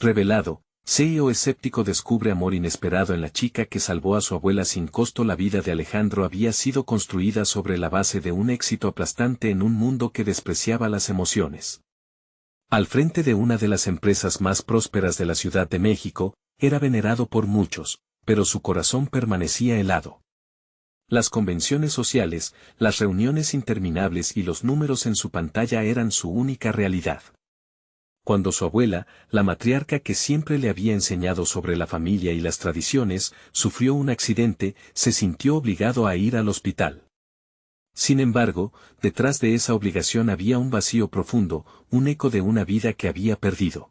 Revelado, CEO escéptico descubre amor inesperado en la chica que salvó a su abuela sin costo. La vida de Alejandro había sido construida sobre la base de un éxito aplastante en un mundo que despreciaba las emociones. Al frente de una de las empresas más prósperas de la Ciudad de México, era venerado por muchos, pero su corazón permanecía helado. Las convenciones sociales, las reuniones interminables y los números en su pantalla eran su única realidad. Cuando su abuela, la matriarca que siempre le había enseñado sobre la familia y las tradiciones, sufrió un accidente, se sintió obligado a ir al hospital. Sin embargo, detrás de esa obligación había un vacío profundo, un eco de una vida que había perdido.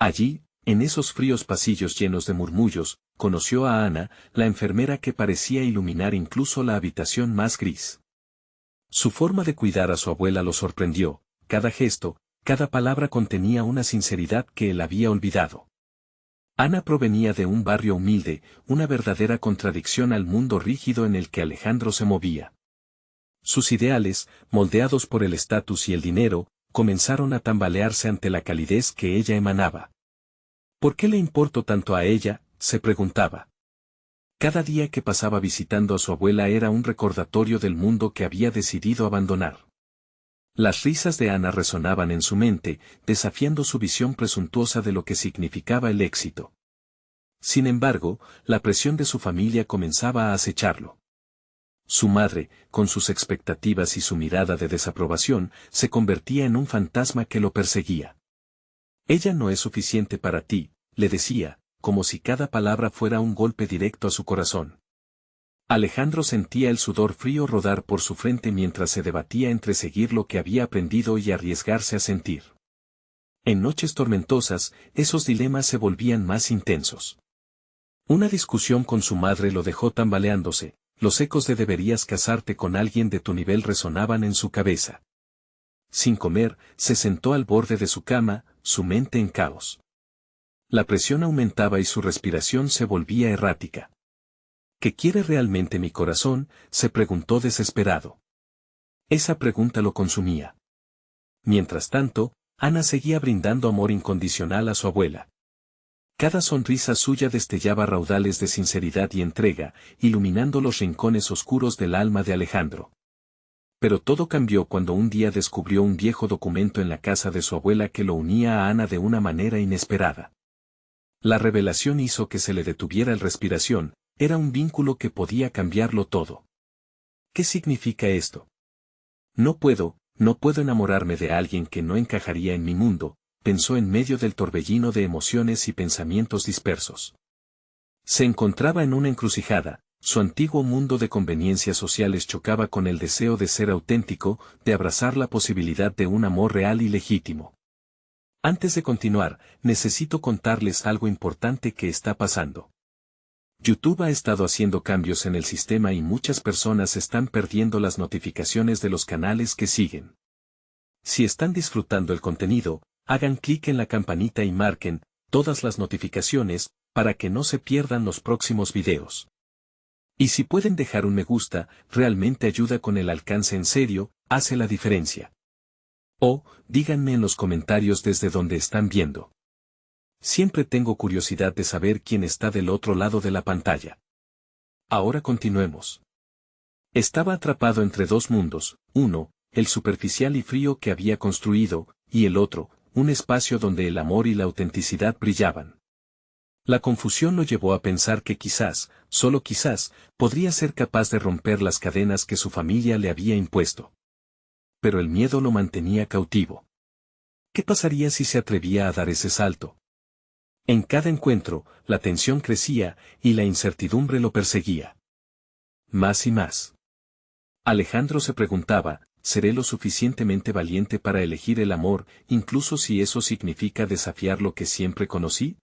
Allí, en esos fríos pasillos llenos de murmullos, conoció a Ana, la enfermera que parecía iluminar incluso la habitación más gris. Su forma de cuidar a su abuela lo sorprendió, cada gesto, cada palabra contenía una sinceridad que él había olvidado. Ana provenía de un barrio humilde, una verdadera contradicción al mundo rígido en el que Alejandro se movía. Sus ideales, moldeados por el estatus y el dinero, comenzaron a tambalearse ante la calidez que ella emanaba. ¿Por qué le importó tanto a ella?, se preguntaba. Cada día que pasaba visitando a su abuela era un recordatorio del mundo que había decidido abandonar. Las risas de Ana resonaban en su mente, desafiando su visión presuntuosa de lo que significaba el éxito. Sin embargo, la presión de su familia comenzaba a acecharlo. Su madre, con sus expectativas y su mirada de desaprobación, se convertía en un fantasma que lo perseguía. «Ella no es suficiente para ti», le decía, como si cada palabra fuera un golpe directo a su corazón. Alejandro sentía el sudor frío rodar por su frente mientras se debatía entre seguir lo que había aprendido y arriesgarse a sentir. En noches tormentosas, esos dilemas se volvían más intensos. Una discusión con su madre lo dejó tambaleándose, los ecos de «deberías casarte con alguien de tu nivel» resonaban en su cabeza. Sin comer, se sentó al borde de su cama, su mente en caos. La presión aumentaba y su respiración se volvía errática. ¿Qué quiere realmente mi corazón?, se preguntó desesperado. Esa pregunta lo consumía. Mientras tanto, Ana seguía brindando amor incondicional a su abuela. Cada sonrisa suya destellaba raudales de sinceridad y entrega, iluminando los rincones oscuros del alma de Alejandro. Pero todo cambió cuando un día descubrió un viejo documento en la casa de su abuela que lo unía a Ana de una manera inesperada. La revelación hizo que se le detuviera la respiración, era un vínculo que podía cambiarlo todo. ¿Qué significa esto? No puedo enamorarme de alguien que no encajaría en mi mundo, pensó en medio del torbellino de emociones y pensamientos dispersos. Se encontraba en una encrucijada, su antiguo mundo de conveniencias sociales chocaba con el deseo de ser auténtico, de abrazar la posibilidad de un amor real y legítimo. Antes de continuar, necesito contarles algo importante que está pasando. YouTube ha estado haciendo cambios en el sistema y muchas personas están perdiendo las notificaciones de los canales que siguen. Si están disfrutando el contenido, hagan clic en la campanita y marquen todas las notificaciones para que no se pierdan los próximos videos. Y si pueden dejar un me gusta, realmente ayuda con el alcance, en serio, hace la diferencia. O, díganme en los comentarios desde donde están viendo. Siempre tengo curiosidad de saber quién está del otro lado de la pantalla. Ahora continuemos. Estaba atrapado entre dos mundos, uno, el superficial y frío que había construido, y el otro, un espacio donde el amor y la autenticidad brillaban. La confusión lo llevó a pensar que quizás, solo quizás, podría ser capaz de romper las cadenas que su familia le había impuesto. Pero el miedo lo mantenía cautivo. ¿Qué pasaría si se atrevía a dar ese salto? En cada encuentro, la tensión crecía, y la incertidumbre lo perseguía. Más y más. Alejandro se preguntaba, ¿seré lo suficientemente valiente para elegir el amor, incluso si eso significa desafiar lo que siempre conocí?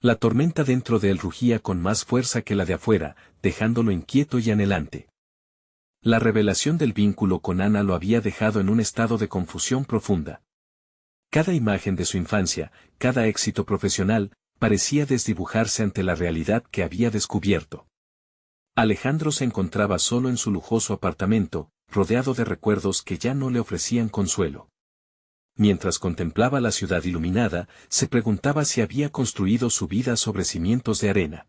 La tormenta dentro de él rugía con más fuerza que la de afuera, dejándolo inquieto y anhelante. La revelación del vínculo con Ana lo había dejado en un estado de confusión profunda. Cada imagen de su infancia, cada éxito profesional, parecía desdibujarse ante la realidad que había descubierto. Alejandro se encontraba solo en su lujoso apartamento, rodeado de recuerdos que ya no le ofrecían consuelo. mientras contemplaba la ciudad iluminada, se preguntaba si había construido su vida sobre cimientos de arena.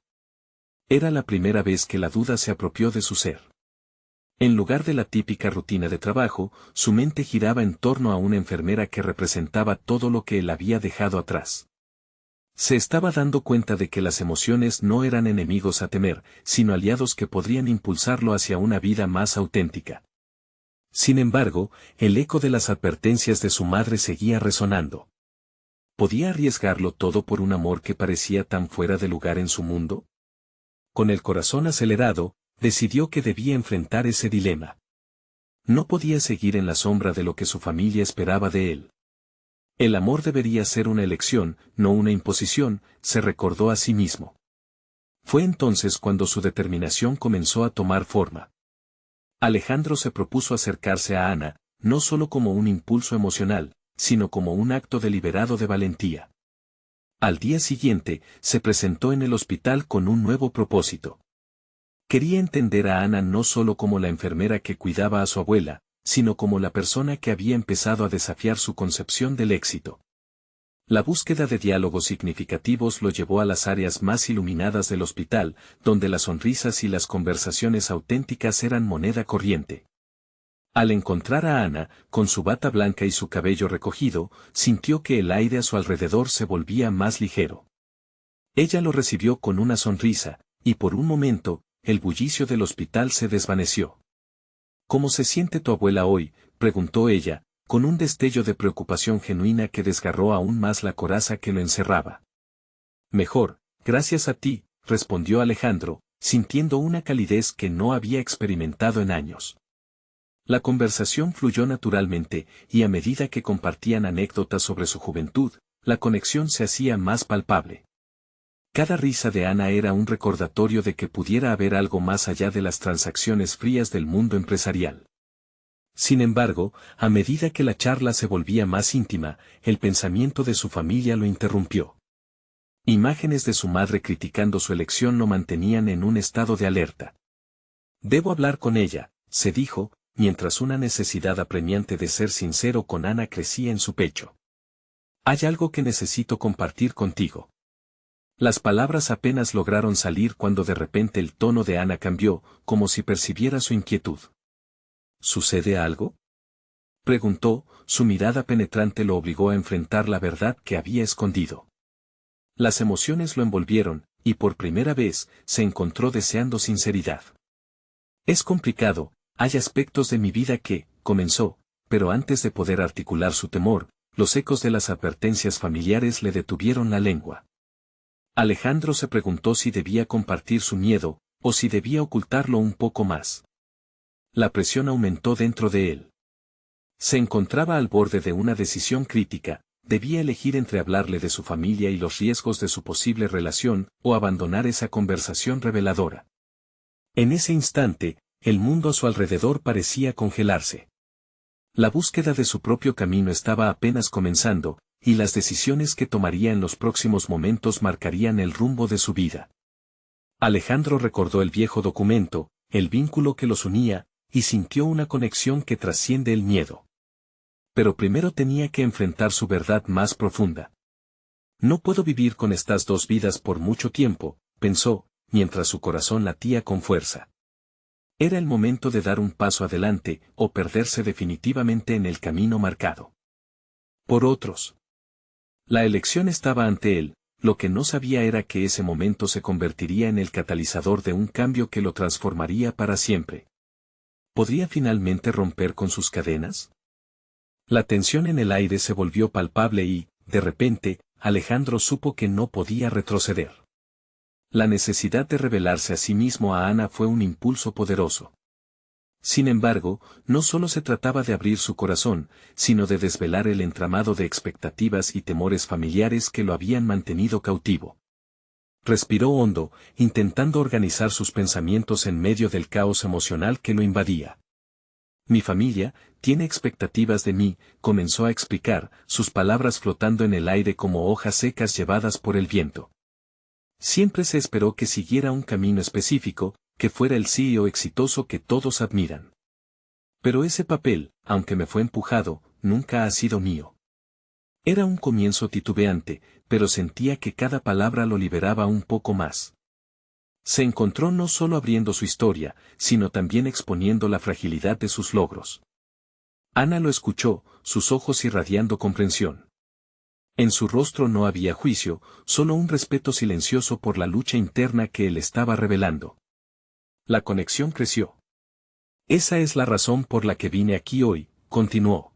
Era la primera vez que la duda se apropió de su ser. En lugar de la típica rutina de trabajo, su mente giraba en torno a una enfermera que representaba todo lo que él había dejado atrás. Se estaba dando cuenta de que las emociones no eran enemigos a temer, sino aliados que podrían impulsarlo hacia una vida más auténtica. Sin embargo, el eco de las advertencias de su madre seguía resonando. ¿Podía arriesgarlo todo por un amor que parecía tan fuera de lugar en su mundo? Con el corazón acelerado, decidió que debía enfrentar ese dilema. No podía seguir en la sombra de lo que su familia esperaba de él. El amor debería ser una elección, no una imposición, se recordó a sí mismo. Fue entonces cuando su determinación comenzó a tomar forma. Alejandro se propuso acercarse a Ana, no solo como un impulso emocional, sino como un acto deliberado de valentía. Al día siguiente, se presentó en el hospital con un nuevo propósito. Quería entender a Ana no solo como la enfermera que cuidaba a su abuela, sino como la persona que había empezado a desafiar su concepción del éxito. La búsqueda de diálogos significativos lo llevó a las áreas más iluminadas del hospital, donde las sonrisas y las conversaciones auténticas eran moneda corriente. Al encontrar a Ana, con su bata blanca y su cabello recogido, sintió que el aire a su alrededor se volvía más ligero. Ella lo recibió con una sonrisa, y por un momento, el bullicio del hospital se desvaneció. ¿Cómo se siente tu abuela hoy?, preguntó ella, con un destello de preocupación genuina que desgarró aún más la coraza que lo encerraba. Mejor, gracias a ti, respondió Alejandro, sintiendo una calidez que no había experimentado en años. La conversación fluyó naturalmente, y a medida que compartían anécdotas sobre su juventud, la conexión se hacía más palpable. Cada risa de Ana era un recordatorio de que pudiera haber algo más allá de las transacciones frías del mundo empresarial. Sin embargo, a medida que la charla se volvía más íntima, el pensamiento de su familia lo interrumpió. Imágenes de su madre criticando su elección lo mantenían en un estado de alerta. Debo hablar con ella, se dijo, mientras una necesidad apremiante de ser sincero con Ana crecía en su pecho. Hay algo que necesito compartir contigo. Las palabras apenas lograron salir cuando de repente el tono de Ana cambió, como si percibiera su inquietud. ¿Sucede algo?, preguntó, su mirada penetrante lo obligó a enfrentar la verdad que había escondido. Las emociones lo envolvieron, y por primera vez, se encontró deseando sinceridad. Es complicado, hay aspectos de mi vida que, comenzó, pero antes de poder articular su temor, los ecos de las advertencias familiares le detuvieron la lengua. Alejandro se preguntó si debía compartir su miedo, o si debía ocultarlo un poco más. La presión aumentó dentro de él. Se encontraba al borde de una decisión crítica, debía elegir entre hablarle de su familia y los riesgos de su posible relación, o abandonar esa conversación reveladora. En ese instante, el mundo a su alrededor parecía congelarse. La búsqueda de su propio camino estaba apenas comenzando, y las decisiones que tomaría en los próximos momentos marcarían el rumbo de su vida. Alejandro recordó el viejo documento, el vínculo que los unía, y sintió una conexión que trasciende el miedo. Pero primero tenía que enfrentar su verdad más profunda. No puedo vivir con estas dos vidas por mucho tiempo, pensó, mientras su corazón latía con fuerza. Era el momento de dar un paso adelante, o perderse definitivamente en el camino marcado por otros. La elección estaba ante él, lo que no sabía era que ese momento se convertiría en el catalizador de un cambio que lo transformaría para siempre. ¿Podría finalmente romper con sus cadenas? La tensión en el aire se volvió palpable y, de repente, Alejandro supo que no podía retroceder. La necesidad de revelarse a sí mismo a Ana fue un impulso poderoso. Sin embargo, no solo se trataba de abrir su corazón, sino de desvelar el entramado de expectativas y temores familiares que lo habían mantenido cautivo. Respiró hondo, intentando organizar sus pensamientos en medio del caos emocional que lo invadía. Mi familia tiene expectativas de mí, comenzó a explicar, sus palabras flotando en el aire como hojas secas llevadas por el viento. Siempre se esperó que siguiera un camino específico, que fuera el CEO exitoso que todos admiran. Pero ese papel, aunque me fue empujado, nunca ha sido mío. Era un comienzo titubeante, pero sentía que cada palabra lo liberaba un poco más. Se encontró no solo abriendo su historia, sino también exponiendo la fragilidad de sus logros. Ana lo escuchó, sus ojos irradiando comprensión. En su rostro no había juicio, solo un respeto silencioso por la lucha interna que él estaba revelando. La conexión creció. Esa es la razón por la que vine aquí hoy, continuó.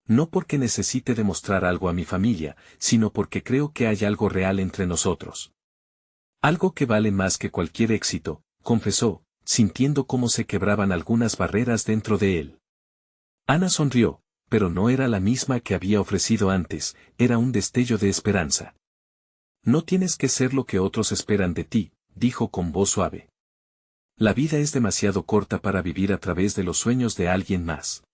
No porque necesite demostrar algo a mi familia, sino porque creo que hay algo real entre nosotros. Algo que vale más que cualquier éxito, confesó, sintiendo cómo se quebraban algunas barreras dentro de él. Ana sonrió, pero no era la misma que había ofrecido antes, era un destello de esperanza. No tienes que ser lo que otros esperan de ti, dijo con voz suave. La vida es demasiado corta para vivir a través de los sueños de alguien más.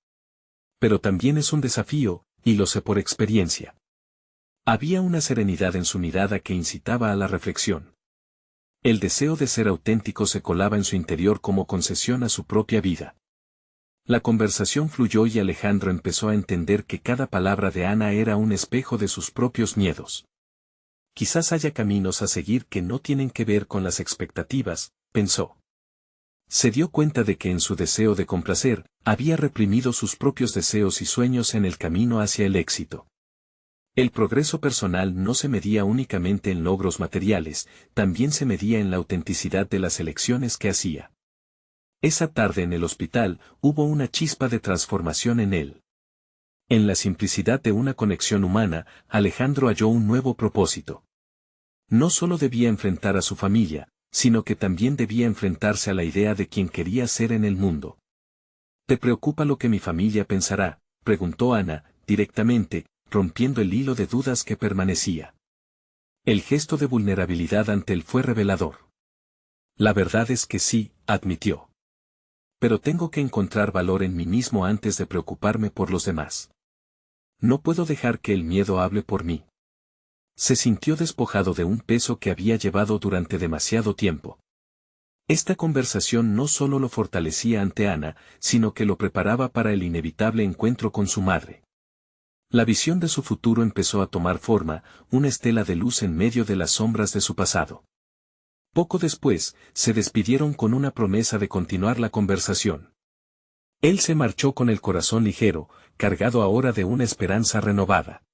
Pero también es un desafío, y lo sé por experiencia. Había una serenidad en su mirada que incitaba a la reflexión. El deseo de ser auténtico se colaba en su interior como concesión a su propia vida. La conversación fluyó y Alejandro empezó a entender que cada palabra de Ana era un espejo de sus propios miedos. Quizás haya caminos a seguir que no tienen que ver con las expectativas, pensó. Se dio cuenta de que en su deseo de complacer, había reprimido sus propios deseos y sueños en el camino hacia el éxito. El progreso personal no se medía únicamente en logros materiales, también se medía en la autenticidad de las elecciones que hacía. Esa tarde en el hospital, hubo una chispa de transformación en él. En la simplicidad de una conexión humana, Alejandro halló un nuevo propósito. No solo debía enfrentar a su familia, sino que también debía enfrentarse a la idea de quién quería ser en el mundo. ¿Te preocupa lo que mi familia pensará?, preguntó Ana, directamente, rompiendo el hilo de dudas que permanecía. El gesto de vulnerabilidad ante él fue revelador. La verdad es que sí, admitió. Pero tengo que encontrar valor en mí mismo antes de preocuparme por los demás. No puedo dejar que el miedo hable por mí. Se sintió despojado de un peso que había llevado durante demasiado tiempo. Esta conversación no solo lo fortalecía ante Ana, sino que lo preparaba para el inevitable encuentro con su madre. La visión de su futuro empezó a tomar forma, una estela de luz en medio de las sombras de su pasado. Poco después, se despidieron con una promesa de continuar la conversación. Él se marchó con el corazón ligero, cargado ahora de una esperanza renovada.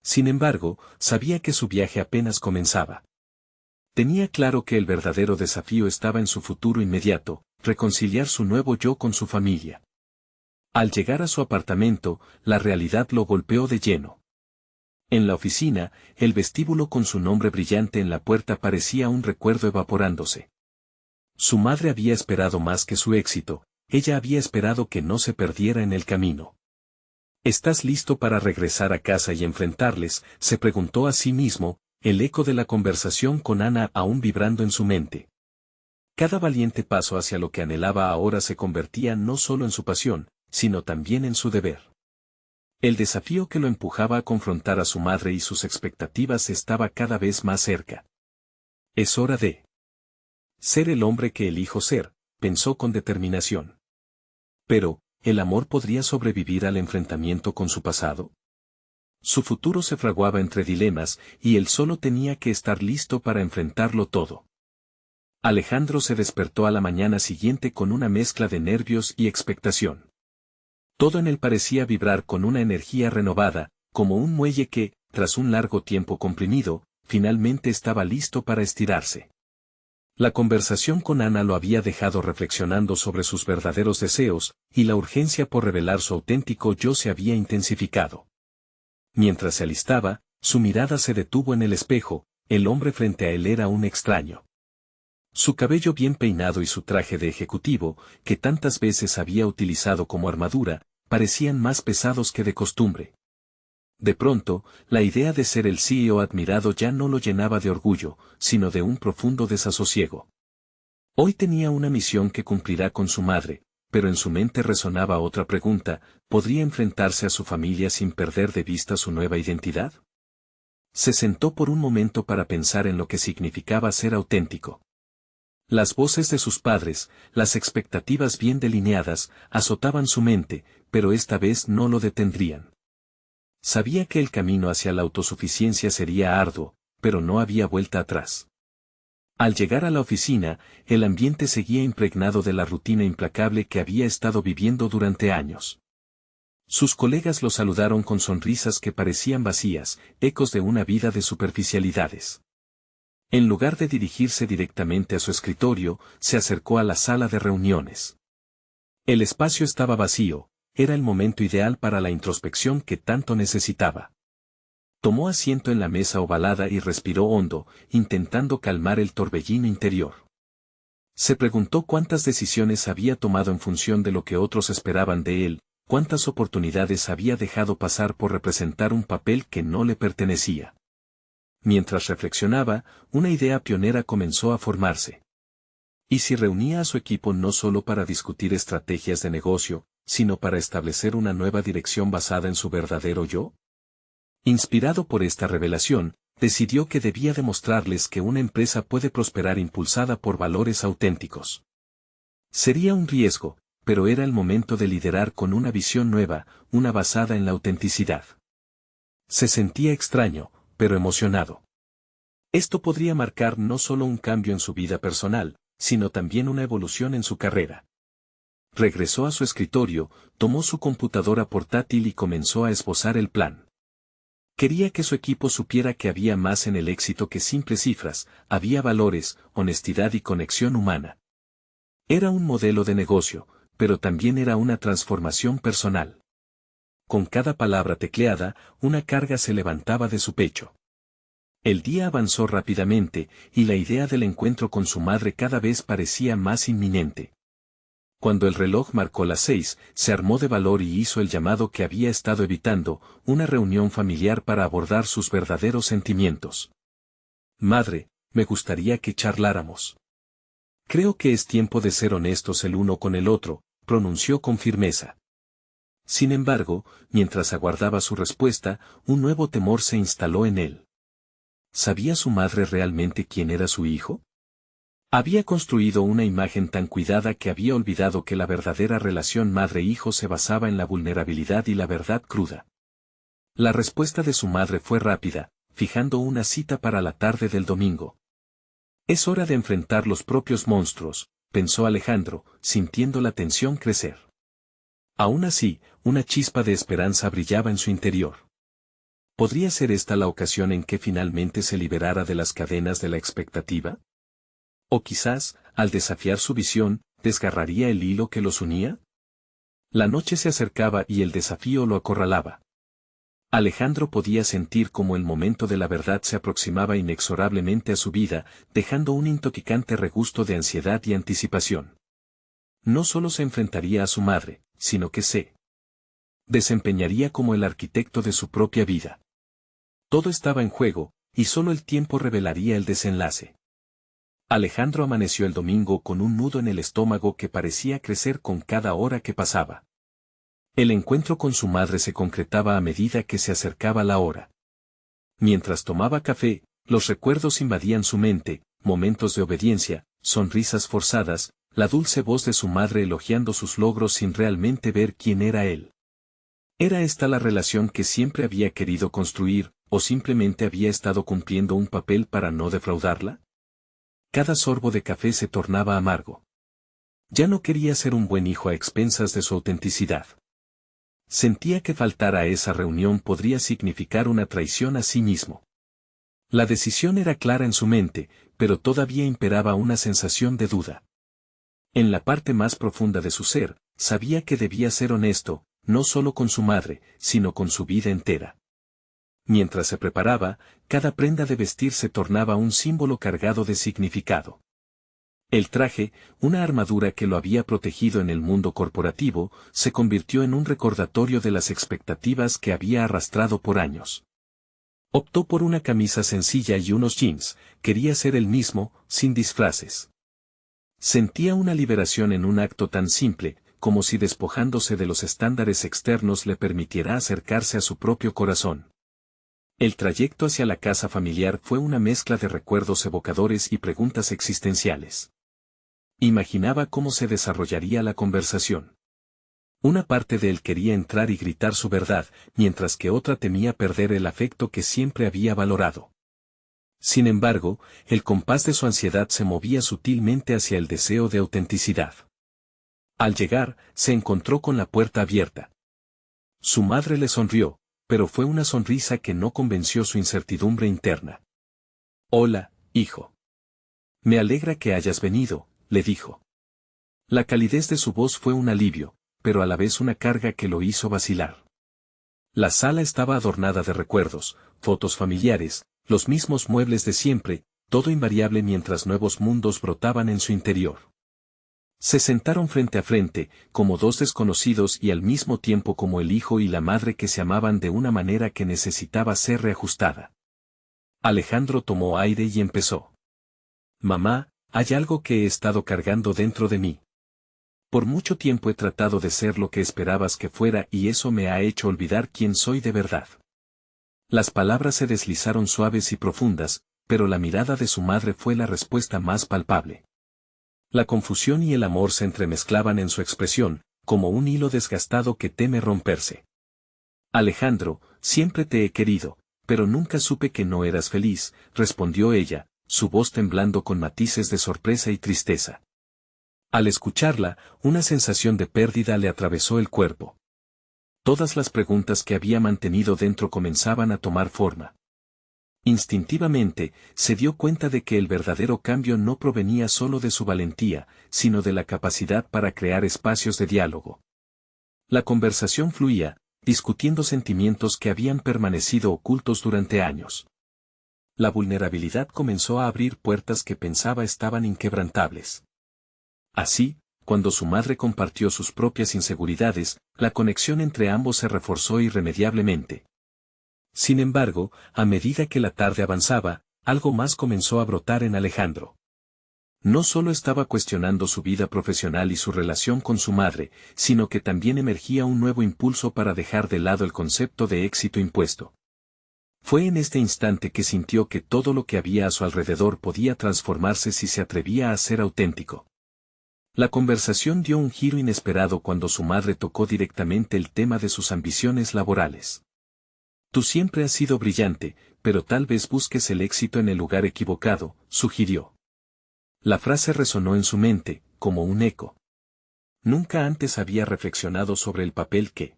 Sin embargo, sabía que su viaje apenas comenzaba. Tenía claro que el verdadero desafío estaba en su futuro inmediato, reconciliar su nuevo yo con su familia. Al llegar a su apartamento, la realidad lo golpeó de lleno. En la oficina, el vestíbulo con su nombre brillante en la puerta parecía un recuerdo evaporándose. Su madre había esperado más que su éxito, ella había esperado que no se perdiera en el camino. ¿Estás listo para regresar a casa y enfrentarles?, se preguntó a sí mismo, el eco de la conversación con Ana aún vibrando en su mente. Cada valiente paso hacia lo que anhelaba ahora se convertía no solo en su pasión, sino también en su deber. El desafío que lo empujaba a confrontar a su madre y sus expectativas estaba cada vez más cerca. Es hora de ser el hombre que elijo ser, pensó con determinación. Pero, ¿el amor podría sobrevivir al enfrentamiento con su pasado? Su futuro se fraguaba entre dilemas, y él solo tenía que estar listo para enfrentarlo todo. Alejandro se despertó a la mañana siguiente con una mezcla de nervios y expectación. Todo en él parecía vibrar con una energía renovada, como un muelle que, tras un largo tiempo comprimido, finalmente estaba listo para estirarse. La conversación con Ana lo había dejado reflexionando sobre sus verdaderos deseos, y la urgencia por revelar su auténtico yo se había intensificado. Mientras se alistaba, su mirada se detuvo en el espejo, el hombre frente a él era un extraño. Su cabello bien peinado y su traje de ejecutivo, que tantas veces había utilizado como armadura, parecían más pesados que de costumbre. De pronto, la idea de ser el CEO admirado ya no lo llenaba de orgullo, sino de un profundo desasosiego. Hoy tenía una misión que cumplirá con su madre, pero en su mente resonaba otra pregunta: ¿podría enfrentarse a su familia sin perder de vista su nueva identidad? Se sentó por un momento para pensar en lo que significaba ser auténtico. Las voces de sus padres, las expectativas bien delineadas, azotaban su mente, pero esta vez no lo detendrían. Sabía que el camino hacia la autosuficiencia sería arduo, pero no había vuelta atrás. Al llegar a la oficina, el ambiente seguía impregnado de la rutina implacable que había estado viviendo durante años. Sus colegas lo saludaron con sonrisas que parecían vacías, ecos de una vida de superficialidades. En lugar de dirigirse directamente a su escritorio, se acercó a la sala de reuniones. El espacio estaba vacío, era el momento ideal para la introspección que tanto necesitaba. Tomó asiento en la mesa ovalada y respiró hondo, intentando calmar el torbellino interior. Se preguntó cuántas decisiones había tomado en función de lo que otros esperaban de él, cuántas oportunidades había dejado pasar por representar un papel que no le pertenecía. Mientras reflexionaba, una idea pionera comenzó a formarse. ¿Y si reunía a su equipo no solo para discutir estrategias de negocio, sino para establecer una nueva dirección basada en su verdadero yo? Inspirado por esta revelación, decidió que debía demostrarles que una empresa puede prosperar impulsada por valores auténticos. Sería un riesgo, pero era el momento de liderar con una visión nueva, una basada en la autenticidad. Se sentía extraño, pero emocionado. Esto podría marcar no solo un cambio en su vida personal, sino también una evolución en su carrera. Regresó a su escritorio, tomó su computadora portátil y comenzó a esbozar el plan. Quería que su equipo supiera que había más en el éxito que simples cifras, había valores, honestidad y conexión humana. Era un modelo de negocio, pero también era una transformación personal. Con cada palabra tecleada, una carga se levantaba de su pecho. El día avanzó rápidamente, y la idea del encuentro con su madre cada vez parecía más inminente. Cuando el reloj marcó las 6, se armó de valor y hizo el llamado que había estado evitando, una reunión familiar para abordar sus verdaderos sentimientos. Madre, me gustaría que charláramos. Creo que es tiempo de ser honestos el uno con el otro, pronunció con firmeza. Sin embargo, mientras aguardaba su respuesta, un nuevo temor se instaló en él. ¿Sabía su madre realmente quién era su hijo? Había construido una imagen tan cuidada que había olvidado que la verdadera relación madre-hijo se basaba en la vulnerabilidad y la verdad cruda. La respuesta de su madre fue rápida, fijando una cita para la tarde del domingo. Es hora de enfrentar los propios monstruos, pensó Alejandro, sintiendo la tensión crecer. Aún así, una chispa de esperanza brillaba en su interior. ¿Podría ser esta la ocasión en que finalmente se liberara de las cadenas de la expectativa? O quizás, al desafiar su visión, ¿desgarraría el hilo que los unía? La noche se acercaba y el desafío lo acorralaba. Alejandro podía sentir cómo el momento de la verdad se aproximaba inexorablemente a su vida, dejando un intoxicante regusto de ansiedad y anticipación. No solo se enfrentaría a su madre, sino que se desempeñaría como el arquitecto de su propia vida. Todo estaba en juego, y solo el tiempo revelaría el desenlace. Alejandro amaneció el domingo con un nudo en el estómago que parecía crecer con cada hora que pasaba. El encuentro con su madre se concretaba a medida que se acercaba la hora. Mientras tomaba café, los recuerdos invadían su mente, momentos de obediencia, sonrisas forzadas, la dulce voz de su madre elogiando sus logros sin realmente ver quién era él. ¿Era esta la relación que siempre había querido construir, o simplemente había estado cumpliendo un papel para no defraudarla? Cada sorbo de café se tornaba amargo. Ya no quería ser un buen hijo a expensas de su autenticidad. Sentía que faltar a esa reunión podría significar una traición a sí mismo. La decisión era clara en su mente, pero todavía imperaba una sensación de duda. En la parte más profunda de su ser, sabía que debía ser honesto, no solo con su madre, sino con su vida entera. Mientras se preparaba, cada prenda de vestir se tornaba un símbolo cargado de significado. El traje, una armadura que lo había protegido en el mundo corporativo, se convirtió en un recordatorio de las expectativas que había arrastrado por años. Optó por una camisa sencilla y unos jeans, quería ser el mismo, sin disfraces. Sentía una liberación en un acto tan simple, como si despojándose de los estándares externos le permitiera acercarse a su propio corazón. El trayecto hacia la casa familiar fue una mezcla de recuerdos evocadores y preguntas existenciales. Imaginaba cómo se desarrollaría la conversación. Una parte de él quería entrar y gritar su verdad, mientras que otra temía perder el afecto que siempre había valorado. Sin embargo, el compás de su ansiedad se movía sutilmente hacia el deseo de autenticidad. Al llegar, se encontró con la puerta abierta. Su madre le sonrió, pero fue una sonrisa que no convenció su incertidumbre interna. «Hola, hijo. Me alegra que hayas venido», le dijo. La calidez de su voz fue un alivio, pero a la vez una carga que lo hizo vacilar. La sala estaba adornada de recuerdos, fotos familiares, los mismos muebles de siempre, todo invariable mientras nuevos mundos brotaban en su interior. Se sentaron frente a frente, como dos desconocidos y al mismo tiempo como el hijo y la madre que se amaban de una manera que necesitaba ser reajustada. Alejandro tomó aire y empezó. «Mamá, hay algo que he estado cargando dentro de mí. Por mucho tiempo he tratado de ser lo que esperabas que fuera y eso me ha hecho olvidar quién soy de verdad». Las palabras se deslizaron suaves y profundas, pero la mirada de su madre fue la respuesta más palpable. La confusión y el amor se entremezclaban en su expresión, como un hilo desgastado que teme romperse. «Alejandro, siempre te he querido, pero nunca supe que no eras feliz», respondió ella, su voz temblando con matices de sorpresa y tristeza. Al escucharla, una sensación de pérdida le atravesó el cuerpo. Todas las preguntas que había mantenido dentro comenzaban a tomar forma. Instintivamente, se dio cuenta de que el verdadero cambio no provenía solo de su valentía, sino de la capacidad para crear espacios de diálogo. La conversación fluía, discutiendo sentimientos que habían permanecido ocultos durante años. La vulnerabilidad comenzó a abrir puertas que pensaba estaban inquebrantables. Así, cuando su madre compartió sus propias inseguridades, la conexión entre ambos se reforzó irremediablemente. Sin embargo, a medida que la tarde avanzaba, algo más comenzó a brotar en Alejandro. No solo estaba cuestionando su vida profesional y su relación con su madre, sino que también emergía un nuevo impulso para dejar de lado el concepto de éxito impuesto. Fue en este instante que sintió que todo lo que había a su alrededor podía transformarse si se atrevía a ser auténtico. La conversación dio un giro inesperado cuando su madre tocó directamente el tema de sus ambiciones laborales. «Tú siempre has sido brillante, pero tal vez busques el éxito en el lugar equivocado», sugirió. La frase resonó en su mente, como un eco. Nunca antes había reflexionado sobre el papel que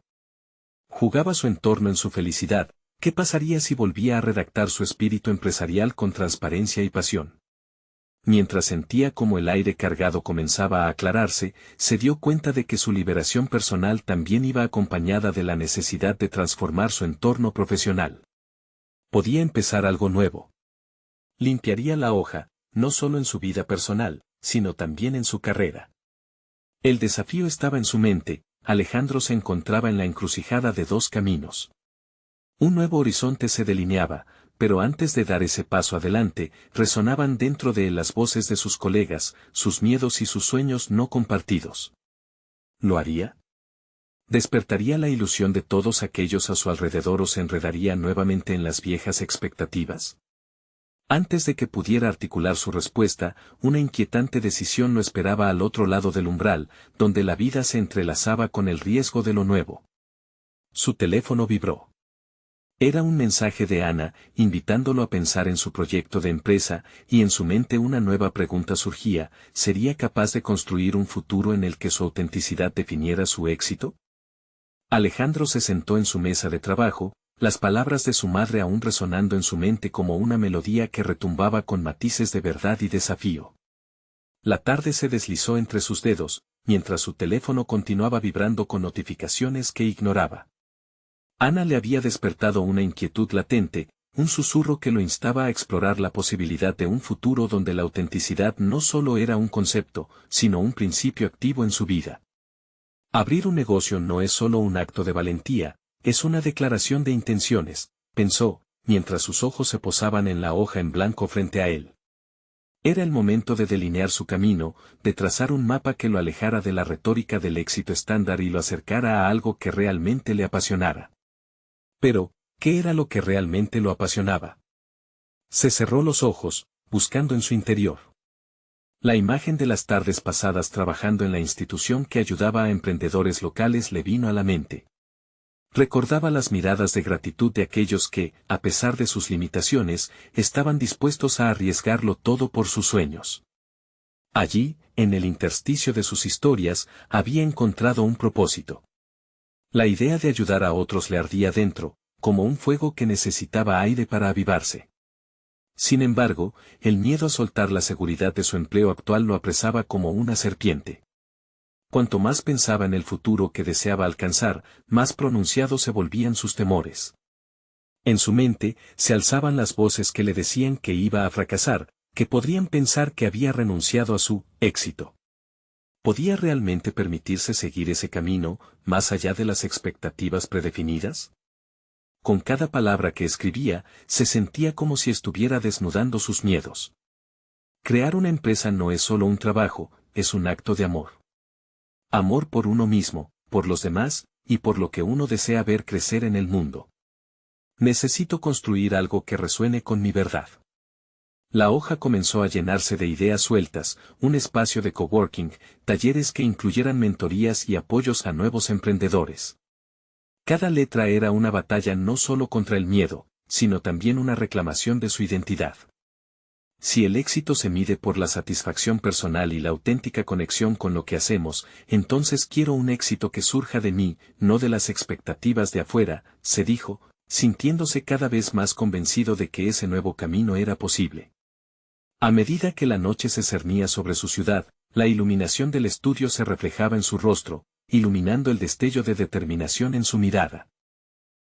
jugaba su entorno en su felicidad. ¿Qué pasaría si volvía a redactar su espíritu empresarial con transparencia y pasión? Mientras sentía como el aire cargado comenzaba a aclararse, se dio cuenta de que su liberación personal también iba acompañada de la necesidad de transformar su entorno profesional. Podía empezar algo nuevo. Limpiaría la hoja, no solo en su vida personal, sino también en su carrera. El desafío estaba en su mente. Alejandro se encontraba en la encrucijada de dos caminos. Un nuevo horizonte se delineaba, pero antes de dar ese paso adelante, resonaban dentro de él las voces de sus colegas, sus miedos y sus sueños no compartidos. ¿Lo haría? ¿Despertaría la ilusión de todos aquellos a su alrededor o se enredaría nuevamente en las viejas expectativas? Antes de que pudiera articular su respuesta, una inquietante decisión lo esperaba al otro lado del umbral, donde la vida se entrelazaba con el riesgo de lo nuevo. Su teléfono vibró. Era un mensaje de Ana, invitándolo a pensar en su proyecto de empresa, y en su mente una nueva pregunta surgía: ¿sería capaz de construir un futuro en el que su autenticidad definiera su éxito? Alejandro se sentó en su mesa de trabajo, las palabras de su madre aún resonando en su mente como una melodía que retumbaba con matices de verdad y desafío. La tarde se deslizó entre sus dedos, mientras su teléfono continuaba vibrando con notificaciones que ignoraba. Ana le había despertado una inquietud latente, un susurro que lo instaba a explorar la posibilidad de un futuro donde la autenticidad no solo era un concepto, sino un principio activo en su vida. Abrir un negocio no es solo un acto de valentía, es una declaración de intenciones, pensó, mientras sus ojos se posaban en la hoja en blanco frente a él. Era el momento de delinear su camino, de trazar un mapa que lo alejara de la retórica del éxito estándar y lo acercara a algo que realmente le apasionara. Pero, ¿qué era lo que realmente lo apasionaba? Se cerró los ojos, buscando en su interior. La imagen de las tardes pasadas trabajando en la institución que ayudaba a emprendedores locales le vino a la mente. Recordaba las miradas de gratitud de aquellos que, a pesar de sus limitaciones, estaban dispuestos a arriesgarlo todo por sus sueños. Allí, en el intersticio de sus historias, había encontrado un propósito. La idea de ayudar a otros le ardía dentro, como un fuego que necesitaba aire para avivarse. Sin embargo, el miedo a soltar la seguridad de su empleo actual lo apresaba como una serpiente. Cuanto más pensaba en el futuro que deseaba alcanzar, más pronunciados se volvían sus temores. En su mente, se alzaban las voces que le decían que iba a fracasar, que podrían pensar que había renunciado a su éxito. ¿Podía realmente permitirse seguir ese camino, más allá de las expectativas predefinidas? Con cada palabra que escribía, se sentía como si estuviera desnudando sus miedos. Crear una empresa no es solo un trabajo, es un acto de amor. Amor por uno mismo, por los demás, y por lo que uno desea ver crecer en el mundo. Necesito construir algo que resuene con mi verdad. La hoja comenzó a llenarse de ideas sueltas, un espacio de coworking, talleres que incluyeran mentorías y apoyos a nuevos emprendedores. Cada letra era una batalla no solo contra el miedo, sino también una reclamación de su identidad. Si el éxito se mide por la satisfacción personal y la auténtica conexión con lo que hacemos, entonces quiero un éxito que surja de mí, no de las expectativas de afuera, se dijo, sintiéndose cada vez más convencido de que ese nuevo camino era posible. A medida que la noche se cernía sobre su ciudad, la iluminación del estudio se reflejaba en su rostro, iluminando el destello de determinación en su mirada.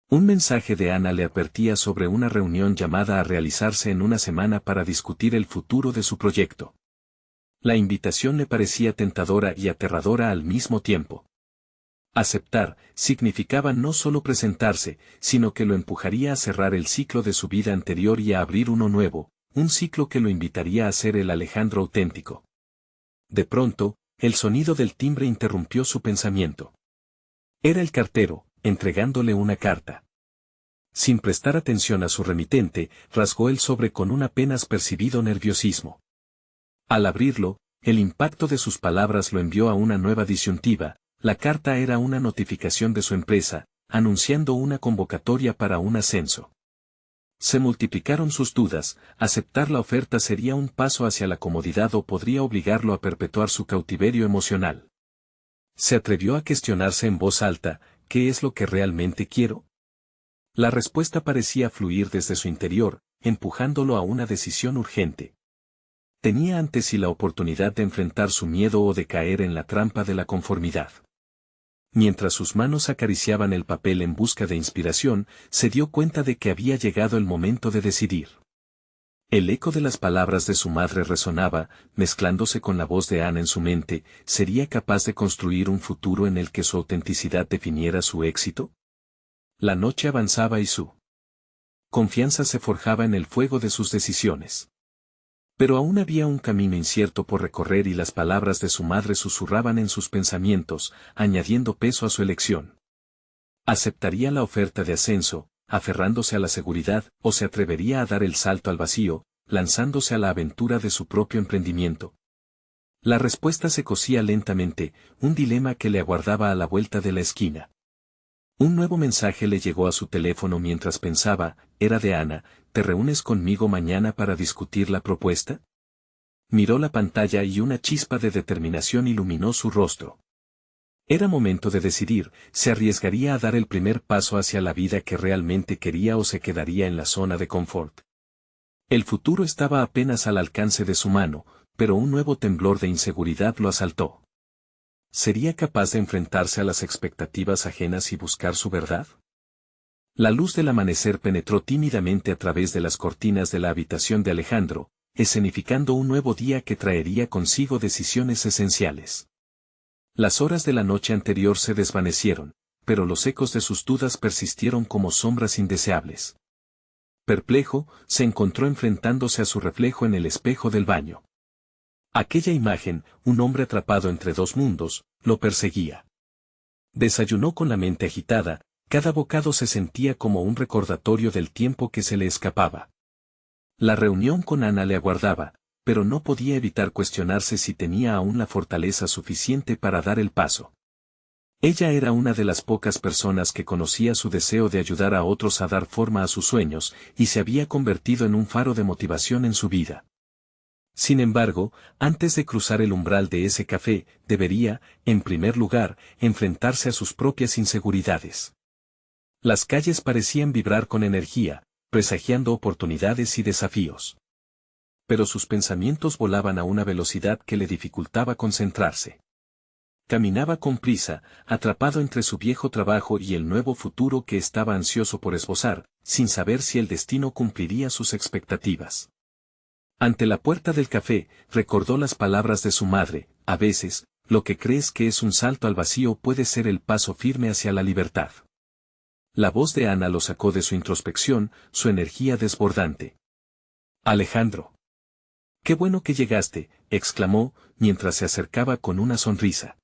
Un mensaje de Ana le advertía sobre una reunión llamada a realizarse en una semana para discutir el futuro de su proyecto. La invitación le parecía tentadora y aterradora al mismo tiempo. Aceptar significaba no solo presentarse, sino que lo empujaría a cerrar el ciclo de su vida anterior y a abrir uno nuevo, un ciclo que lo invitaría a ser el Alejandro auténtico. De pronto, el sonido del timbre interrumpió su pensamiento. Era el cartero, entregándole una carta. Sin prestar atención a su remitente, rasgó el sobre con un apenas percibido nerviosismo. Al abrirlo, el impacto de sus palabras lo envió a una nueva disyuntiva. La carta era una notificación de su empresa, anunciando una convocatoria para un ascenso. Se multiplicaron sus dudas, aceptar la oferta sería un paso hacia la comodidad o podría obligarlo a perpetuar su cautiverio emocional. Se atrevió a cuestionarse en voz alta, ¿qué es lo que realmente quiero? La respuesta parecía fluir desde su interior, empujándolo a una decisión urgente. Tenía ante sí la oportunidad de enfrentar su miedo o de caer en la trampa de la conformidad. Mientras sus manos acariciaban el papel en busca de inspiración, se dio cuenta de que había llegado el momento de decidir. El eco de las palabras de su madre resonaba, mezclándose con la voz de Ana en su mente. ¿Sería capaz de construir un futuro en el que su autenticidad definiera su éxito? La noche avanzaba y su confianza se forjaba en el fuego de sus decisiones. Pero aún había un camino incierto por recorrer y las palabras de su madre susurraban en sus pensamientos, añadiendo peso a su elección. ¿Aceptaría la oferta de ascenso, aferrándose a la seguridad, o se atrevería a dar el salto al vacío, lanzándose a la aventura de su propio emprendimiento? La respuesta se cosía lentamente, un dilema que le aguardaba a la vuelta de la esquina. Un nuevo mensaje le llegó a su teléfono mientras pensaba, era de Ana. ¿Te reúnes conmigo mañana para discutir la propuesta? Miró la pantalla y una chispa de determinación iluminó su rostro. Era momento de decidir, ¿se arriesgaría a dar el primer paso hacia la vida que realmente quería o se quedaría en la zona de confort? El futuro estaba apenas al alcance de su mano, pero un nuevo temblor de inseguridad lo asaltó. ¿Sería capaz de enfrentarse a las expectativas ajenas y buscar su verdad? La luz del amanecer penetró tímidamente a través de las cortinas de la habitación de Alejandro, escenificando un nuevo día que traería consigo decisiones esenciales. Las horas de la noche anterior se desvanecieron, pero los ecos de sus dudas persistieron como sombras indeseables. Perplejo, se encontró enfrentándose a su reflejo en el espejo del baño. Aquella imagen, un hombre atrapado entre dos mundos, lo perseguía. Desayunó con la mente agitada, cada bocado se sentía como un recordatorio del tiempo que se le escapaba. La reunión con Ana le aguardaba, pero no podía evitar cuestionarse si tenía aún la fortaleza suficiente para dar el paso. Ella era una de las pocas personas que conocía su deseo de ayudar a otros a dar forma a sus sueños, y se había convertido en un faro de motivación en su vida. Sin embargo, antes de cruzar el umbral de ese café, debería, en primer lugar, enfrentarse a sus propias inseguridades. Las calles parecían vibrar con energía, presagiando oportunidades y desafíos. Pero sus pensamientos volaban a una velocidad que le dificultaba concentrarse. Caminaba con prisa, atrapado entre su viejo trabajo y el nuevo futuro que estaba ansioso por esbozar, sin saber si el destino cumpliría sus expectativas. Ante la puerta del café, recordó las palabras de su madre: a veces, lo que crees que es un salto al vacío puede ser el paso firme hacia la libertad. La voz de Ana lo sacó de su introspección, su energía desbordante. Alejandro. ¡Qué bueno que llegaste!, exclamó, mientras se acercaba con una sonrisa.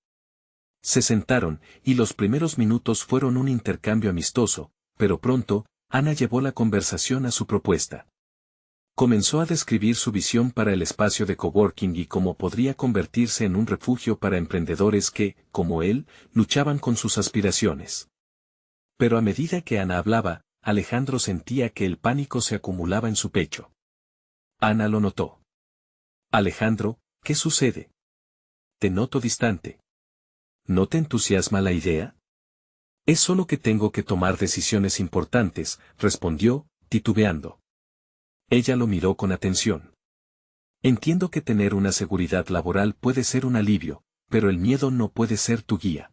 Se sentaron, y los primeros minutos fueron un intercambio amistoso, pero pronto, Ana llevó la conversación a su propuesta. Comenzó a describir su visión para el espacio de coworking y cómo podría convertirse en un refugio para emprendedores que, como él, luchaban con sus aspiraciones. Pero a medida que Ana hablaba, Alejandro sentía que el pánico se acumulaba en su pecho. Ana lo notó. Alejandro, ¿qué sucede? Te noto distante. ¿No te entusiasma la idea? Es solo que tengo que tomar decisiones importantes, respondió, titubeando. Ella lo miró con atención. Entiendo que tener una seguridad laboral puede ser un alivio, pero el miedo no puede ser tu guía.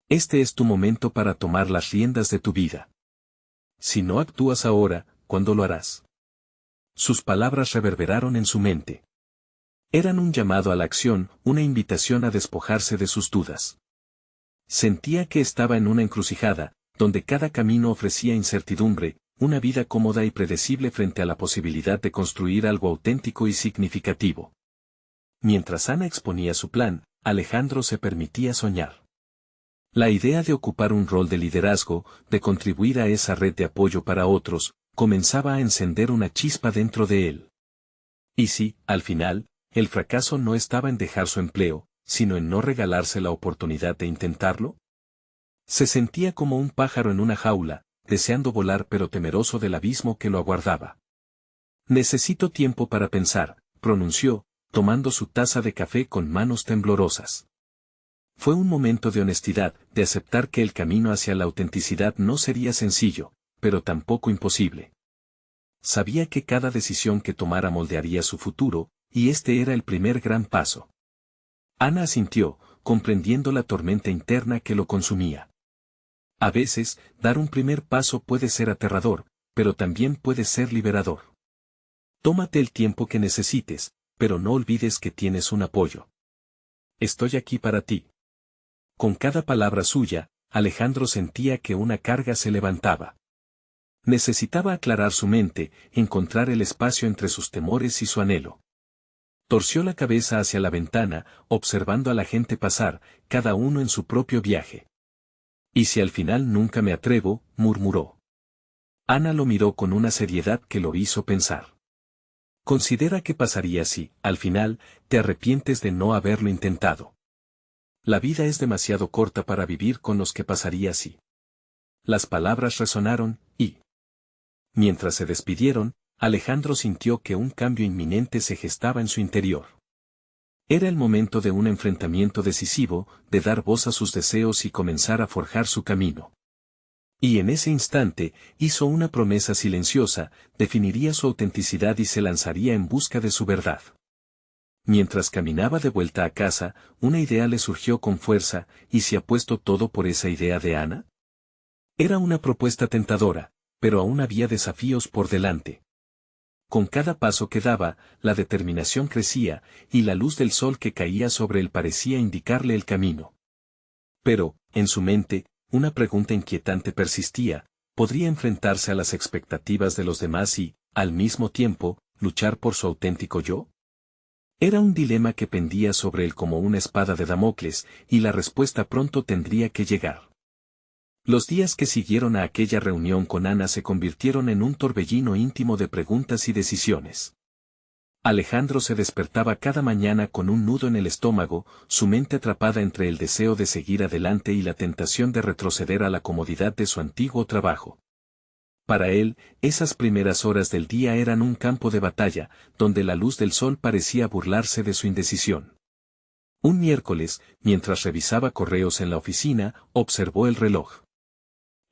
Este es tu momento para tomar las riendas de tu vida. Si no actúas ahora, ¿cuándo lo harás? Sus palabras reverberaron en su mente. Eran un llamado a la acción, una invitación a despojarse de sus dudas. Sentía que estaba en una encrucijada, donde cada camino ofrecía incertidumbre, una vida cómoda y predecible frente a la posibilidad de construir algo auténtico y significativo. Mientras Ana exponía su plan, Alejandro se permitía soñar. La idea de ocupar un rol de liderazgo, de contribuir a esa red de apoyo para otros, comenzaba a encender una chispa dentro de él. Y si, al final, el fracaso no estaba en dejar su empleo, sino en no regalarse la oportunidad de intentarlo. Se sentía como un pájaro en una jaula, deseando volar pero temeroso del abismo que lo aguardaba. Necesito tiempo para pensar, pronunció, tomando su taza de café con manos temblorosas. Fue un momento de honestidad, de aceptar que el camino hacia la autenticidad no sería sencillo, pero tampoco imposible. Sabía que cada decisión que tomara moldearía su futuro, y este era el primer gran paso. Ana asintió, comprendiendo la tormenta interna que lo consumía. A veces, dar un primer paso puede ser aterrador, pero también puede ser liberador. Tómate el tiempo que necesites, pero no olvides que tienes un apoyo. Estoy aquí para ti. Con cada palabra suya, Alejandro sentía que una carga se levantaba. Necesitaba aclarar su mente, encontrar el espacio entre sus temores y su anhelo. Torció la cabeza hacia la ventana, observando a la gente pasar, cada uno en su propio viaje. «¿Y si al final nunca me atrevo?», murmuró. Ana lo miró con una seriedad que lo hizo pensar. «Considera qué pasaría si, al final, te arrepientes de no haberlo intentado. La vida es demasiado corta para vivir con los que pasaría si». Las palabras resonaron, y... Mientras se despidieron, Alejandro sintió que un cambio inminente se gestaba en su interior. Era el momento de un enfrentamiento decisivo, de dar voz a sus deseos y comenzar a forjar su camino. Y en ese instante, hizo una promesa silenciosa, definiría su autenticidad y se lanzaría en busca de su verdad. Mientras caminaba de vuelta a casa, una idea le surgió con fuerza: ¿y si apuesto todo por esa idea de Ana? Era una propuesta tentadora, pero aún había desafíos por delante. Con cada paso que daba, la determinación crecía, y la luz del sol que caía sobre él parecía indicarle el camino. Pero, en su mente, una pregunta inquietante persistía: ¿podría enfrentarse a las expectativas de los demás y, al mismo tiempo, luchar por su auténtico yo? Era un dilema que pendía sobre él como una espada de Damocles, y la respuesta pronto tendría que llegar. Los días que siguieron a aquella reunión con Ana se convirtieron en un torbellino íntimo de preguntas y decisiones. Alejandro se despertaba cada mañana con un nudo en el estómago, su mente atrapada entre el deseo de seguir adelante y la tentación de retroceder a la comodidad de su antiguo trabajo. Para él, esas primeras horas del día eran un campo de batalla, donde la luz del sol parecía burlarse de su indecisión. Un miércoles, mientras revisaba correos en la oficina, observó el reloj.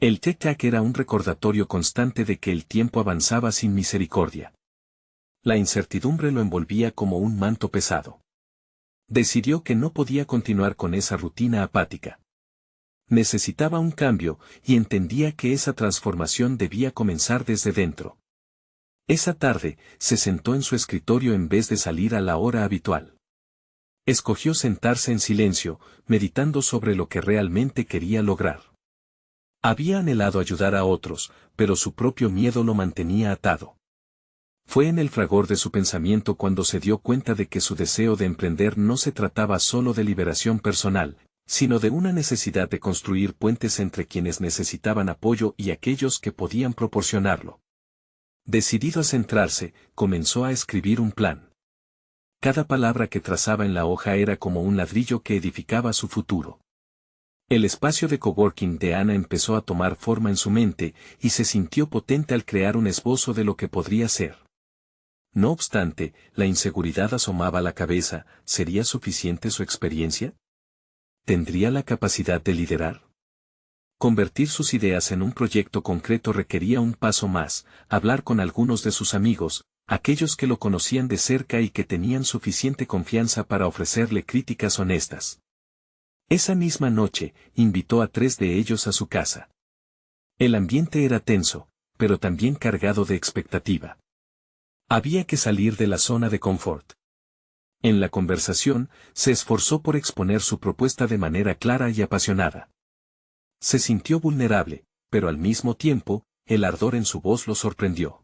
El tic-tac era un recordatorio constante de que el tiempo avanzaba sin misericordia. La incertidumbre lo envolvía como un manto pesado. Decidió que no podía continuar con esa rutina apática. Necesitaba un cambio, y entendía que esa transformación debía comenzar desde dentro. Esa tarde, se sentó en su escritorio en vez de salir a la hora habitual. Escogió sentarse en silencio, meditando sobre lo que realmente quería lograr. Había anhelado ayudar a otros, pero su propio miedo lo mantenía atado. Fue en el fragor de su pensamiento cuando se dio cuenta de que su deseo de emprender no se trataba solo de liberación personal, sino de una necesidad de construir puentes entre quienes necesitaban apoyo y aquellos que podían proporcionarlo. Decidido a centrarse, comenzó a escribir un plan. Cada palabra que trazaba en la hoja era como un ladrillo que edificaba su futuro. El espacio de coworking de Ana empezó a tomar forma en su mente, y se sintió potente al crear un esbozo de lo que podría ser. No obstante, la inseguridad asomaba a la cabeza. ¿Sería suficiente su experiencia? ¿Tendría la capacidad de liderar? Convertir sus ideas en un proyecto concreto requería un paso más: hablar con algunos de sus amigos, aquellos que lo conocían de cerca y que tenían suficiente confianza para ofrecerle críticas honestas. Esa misma noche, invitó a 3 de ellos a su casa. El ambiente era tenso, pero también cargado de expectativa. Había que salir de la zona de confort. En la conversación, se esforzó por exponer su propuesta de manera clara y apasionada. Se sintió vulnerable, pero al mismo tiempo, el ardor en su voz lo sorprendió.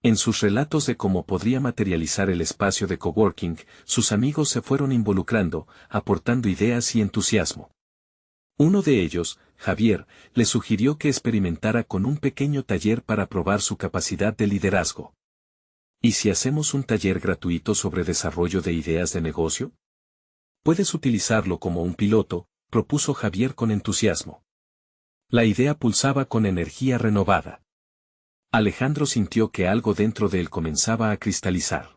En sus relatos de cómo podría materializar el espacio de coworking, sus amigos se fueron involucrando, aportando ideas y entusiasmo. Uno de ellos, Javier, le sugirió que experimentara con un pequeño taller para probar su capacidad de liderazgo. ¿Y si hacemos un taller gratuito sobre desarrollo de ideas de negocio? Puedes utilizarlo como un piloto, propuso Javier con entusiasmo. La idea pulsaba con energía renovada. Alejandro sintió que algo dentro de él comenzaba a cristalizar.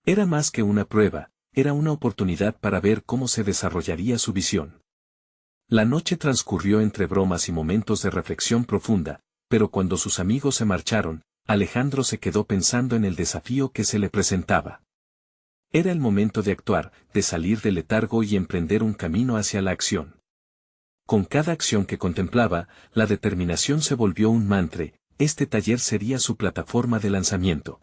Era más que una prueba, era una oportunidad para ver cómo se desarrollaría su visión. La noche transcurrió entre bromas y momentos de reflexión profunda, pero cuando sus amigos se marcharon, Alejandro se quedó pensando en el desafío que se le presentaba. Era el momento de actuar, de salir del letargo y emprender un camino hacia la acción. Con cada acción que contemplaba, la determinación se volvió un mantra: este taller sería su plataforma de lanzamiento.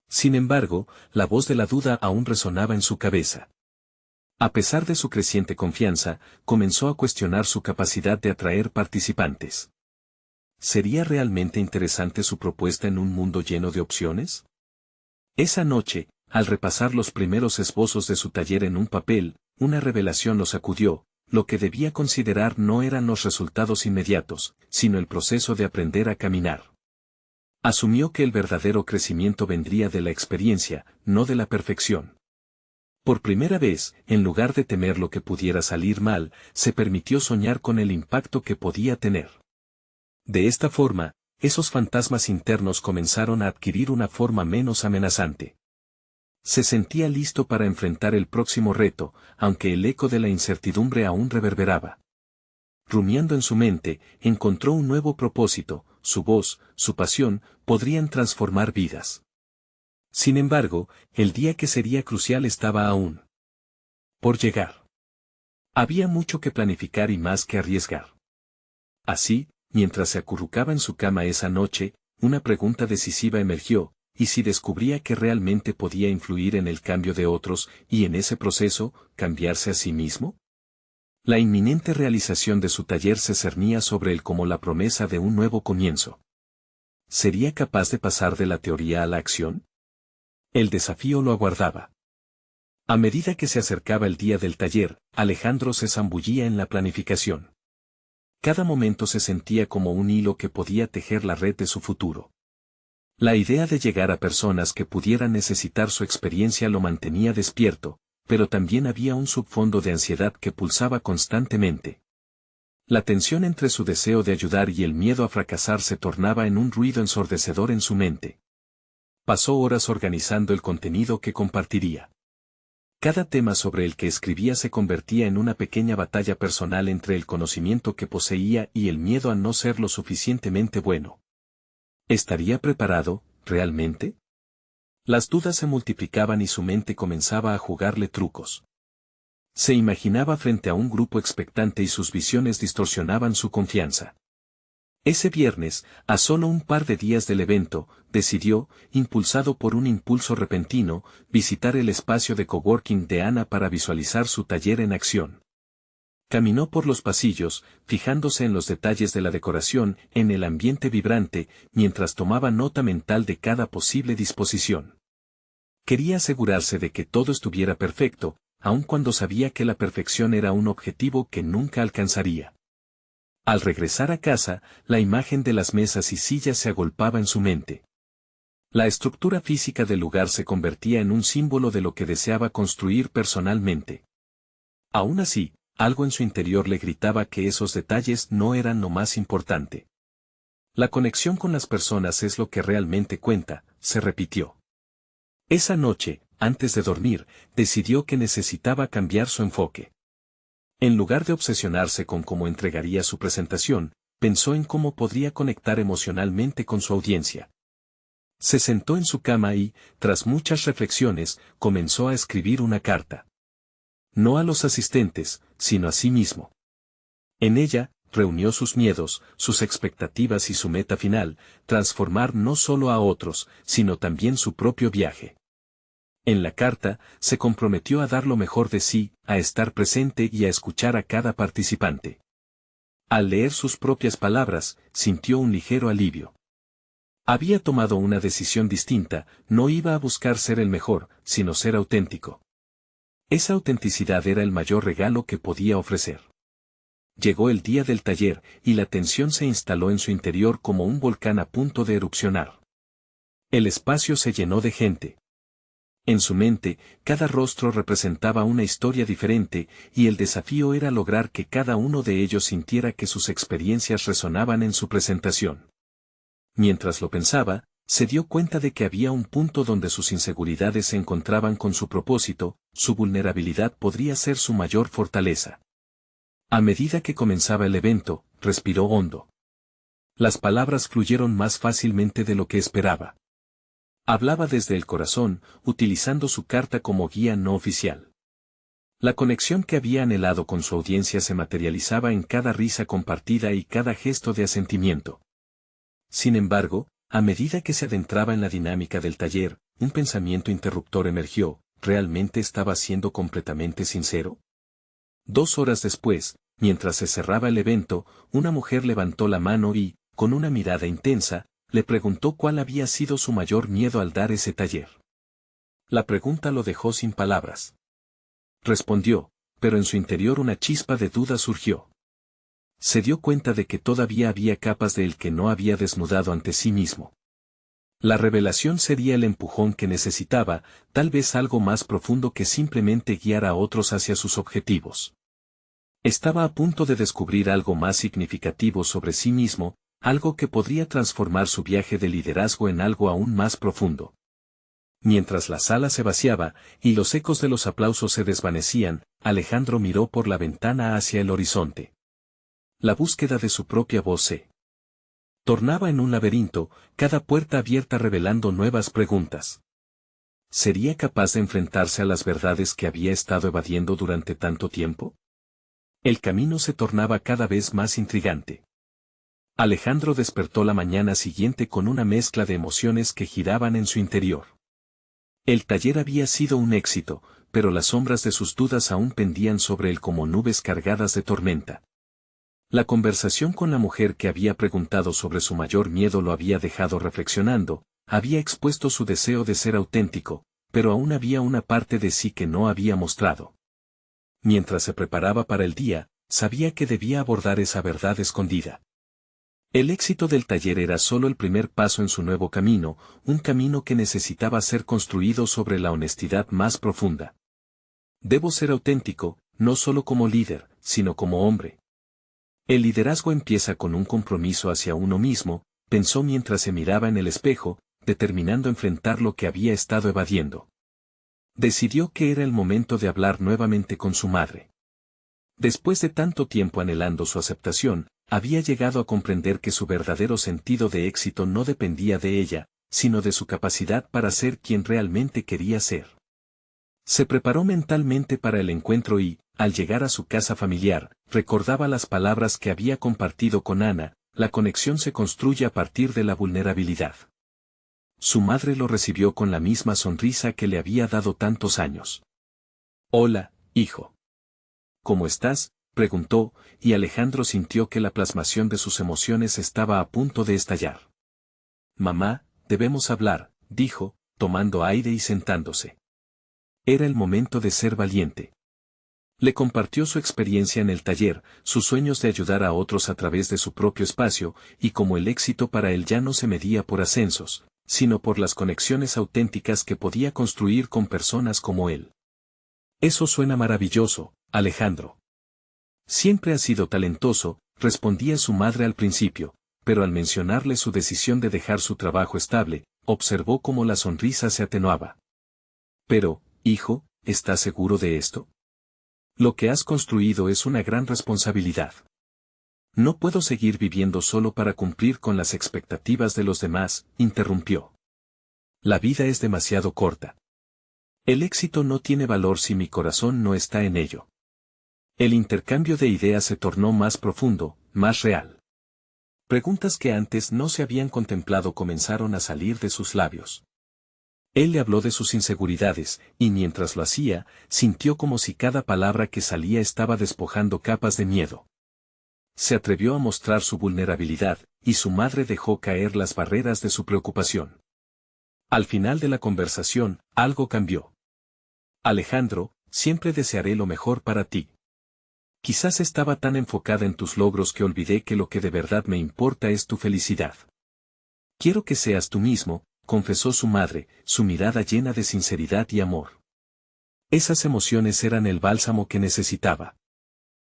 Sin embargo, la voz de la duda aún resonaba en su cabeza. A pesar de su creciente confianza, comenzó a cuestionar su capacidad de atraer participantes. ¿Sería realmente interesante su propuesta en un mundo lleno de opciones? Esa noche, al repasar los primeros esbozos de su taller en un papel, una revelación lo sacudió: lo que debía considerar no eran los resultados inmediatos, sino el proceso de aprender a caminar. Asumió que el verdadero crecimiento vendría de la experiencia, no de la perfección. Por primera vez, en lugar de temer lo que pudiera salir mal, se permitió soñar con el impacto que podía tener. De esta forma, esos fantasmas internos comenzaron a adquirir una forma menos amenazante. Se sentía listo para enfrentar el próximo reto, aunque el eco de la incertidumbre aún reverberaba. Rumiando en su mente, encontró un nuevo propósito: su voz, su pasión, podrían transformar vidas. Sin embargo, el día que sería crucial estaba aún por llegar. Había mucho que planificar y más que arriesgar. Así, mientras se acurrucaba en su cama esa noche, una pregunta decisiva emergió: ¿y si descubría que realmente podía influir en el cambio de otros, y en ese proceso, cambiarse a sí mismo? La inminente realización de su taller se cernía sobre él como la promesa de un nuevo comienzo. ¿Sería capaz de pasar de la teoría a la acción? El desafío lo aguardaba. A medida que se acercaba el día del taller, Alejandro se zambullía en la planificación. Cada momento se sentía como un hilo que podía tejer la red de su futuro. La idea de llegar a personas que pudieran necesitar su experiencia lo mantenía despierto, pero también había un subfondo de ansiedad que pulsaba constantemente. La tensión entre su deseo de ayudar y el miedo a fracasar se tornaba en un ruido ensordecedor en su mente. Pasó horas organizando el contenido que compartiría. Cada tema sobre el que escribía se convertía en una pequeña batalla personal entre el conocimiento que poseía y el miedo a no ser lo suficientemente bueno. ¿Estaría preparado, realmente? Las dudas se multiplicaban y su mente comenzaba a jugarle trucos. Se imaginaba frente a un grupo expectante y sus visiones distorsionaban su confianza. Ese viernes, a solo un par de días del evento, decidió, impulsado por un impulso repentino, visitar el espacio de coworking de Ana para visualizar su taller en acción. Caminó por los pasillos, fijándose en los detalles de la decoración, en el ambiente vibrante, mientras tomaba nota mental de cada posible disposición. Quería asegurarse de que todo estuviera perfecto, aun cuando sabía que la perfección era un objetivo que nunca alcanzaría. Al regresar a casa, la imagen de las mesas y sillas se agolpaba en su mente. La estructura física del lugar se convertía en un símbolo de lo que deseaba construir personalmente. Aún así, algo en su interior le gritaba que esos detalles no eran lo más importante. La conexión con las personas es lo que realmente cuenta, se repitió. Esa noche, antes de dormir, decidió que necesitaba cambiar su enfoque. En lugar de obsesionarse con cómo entregaría su presentación, pensó en cómo podría conectar emocionalmente con su audiencia. Se sentó en su cama y, tras muchas reflexiones, comenzó a escribir una carta. No a los asistentes, sino a sí mismo. En ella, reunió sus miedos, sus expectativas y su meta final, transformar no solo a otros, sino también su propio viaje. En la carta, se comprometió a dar lo mejor de sí, a estar presente y a escuchar a cada participante. Al leer sus propias palabras, sintió un ligero alivio. Había tomado una decisión distinta, no iba a buscar ser el mejor, sino ser auténtico. Esa autenticidad era el mayor regalo que podía ofrecer. Llegó el día del taller, y la tensión se instaló en su interior como un volcán a punto de erupcionar. El espacio se llenó de gente. En su mente, cada rostro representaba una historia diferente, y el desafío era lograr que cada uno de ellos sintiera que sus experiencias resonaban en su presentación. Mientras lo pensaba, se dio cuenta de que había un punto donde sus inseguridades se encontraban con su propósito, su vulnerabilidad podría ser su mayor fortaleza. A medida que comenzaba el evento, respiró hondo. Las palabras fluyeron más fácilmente de lo que esperaba. Hablaba desde el corazón, utilizando su carta como guía no oficial. La conexión que había anhelado con su audiencia se materializaba en cada risa compartida y cada gesto de asentimiento. Sin embargo, a medida que se adentraba en la dinámica del taller, un pensamiento interruptor emergió: ¿realmente estaba siendo completamente sincero? 2 horas después, mientras se cerraba el evento, una mujer levantó la mano y, con una mirada intensa, le preguntó cuál había sido su mayor miedo al dar ese taller. La pregunta lo dejó sin palabras. Respondió, pero en su interior una chispa de duda surgió. Se dio cuenta de que todavía había capas de él que no había desnudado ante sí mismo. La revelación sería el empujón que necesitaba, tal vez algo más profundo que simplemente guiar a otros hacia sus objetivos. Estaba a punto de descubrir algo más significativo sobre sí mismo, algo que podría transformar su viaje de liderazgo en algo aún más profundo. Mientras la sala se vaciaba, y los ecos de los aplausos se desvanecían, Alejandro miró por la ventana hacia el horizonte. La búsqueda de su propia voz se tornaba en un laberinto, cada puerta abierta revelando nuevas preguntas. ¿Sería capaz de enfrentarse a las verdades que había estado evadiendo durante tanto tiempo? El camino se tornaba cada vez más intrigante. Alejandro despertó la mañana siguiente con una mezcla de emociones que giraban en su interior. El taller había sido un éxito, pero las sombras de sus dudas aún pendían sobre él como nubes cargadas de tormenta. La conversación con la mujer que había preguntado sobre su mayor miedo lo había dejado reflexionando, había expuesto su deseo de ser auténtico, pero aún había una parte de sí que no había mostrado. Mientras se preparaba para el día, sabía que debía abordar esa verdad escondida. El éxito del taller era solo el primer paso en su nuevo camino, un camino que necesitaba ser construido sobre la honestidad más profunda. Debo ser auténtico, no solo como líder, sino como hombre. El liderazgo empieza con un compromiso hacia uno mismo, pensó mientras se miraba en el espejo, determinando enfrentar lo que había estado evadiendo. Decidió que era el momento de hablar nuevamente con su madre. Después de tanto tiempo anhelando su aceptación, había llegado a comprender que su verdadero sentido de éxito no dependía de ella, sino de su capacidad para ser quien realmente quería ser. Se preparó mentalmente para el encuentro y, al llegar a su casa familiar, recordaba las palabras que había compartido con Ana: la conexión se construye a partir de la vulnerabilidad. Su madre lo recibió con la misma sonrisa que le había dado tantos años. «Hola, hijo. ¿Cómo estás?», preguntó, y Alejandro sintió que la plasmación de sus emociones estaba a punto de estallar. «Mamá, debemos hablar», dijo, tomando aire y sentándose. Era el momento de ser valiente. Le compartió su experiencia en el taller, sus sueños de ayudar a otros a través de su propio espacio, y cómo el éxito para él ya no se medía por ascensos, sino por las conexiones auténticas que podía construir con personas como él. «Eso suena maravilloso, Alejandro. Siempre has sido talentoso», respondía su madre al principio, pero al mencionarle su decisión de dejar su trabajo estable, observó cómo la sonrisa se atenuaba. «Pero, hijo, ¿estás seguro de esto? Lo que has construido es una gran responsabilidad. No puedo seguir viviendo solo para cumplir con las expectativas de los demás», interrumpió. «La vida es demasiado corta. El éxito no tiene valor si mi corazón no está en ello». El intercambio de ideas se tornó más profundo, más real. Preguntas que antes no se habían contemplado comenzaron a salir de sus labios. Él le habló de sus inseguridades, y mientras lo hacía, sintió como si cada palabra que salía estaba despojando capas de miedo. Se atrevió a mostrar su vulnerabilidad, y su madre dejó caer las barreras de su preocupación. Al final de la conversación, algo cambió. «Alejandro, siempre desearé lo mejor para ti. Quizás estaba tan enfocada en tus logros que olvidé que lo que de verdad me importa es tu felicidad. Quiero que seas tú mismo», confesó su madre, su mirada llena de sinceridad y amor. Esas emociones eran el bálsamo que necesitaba.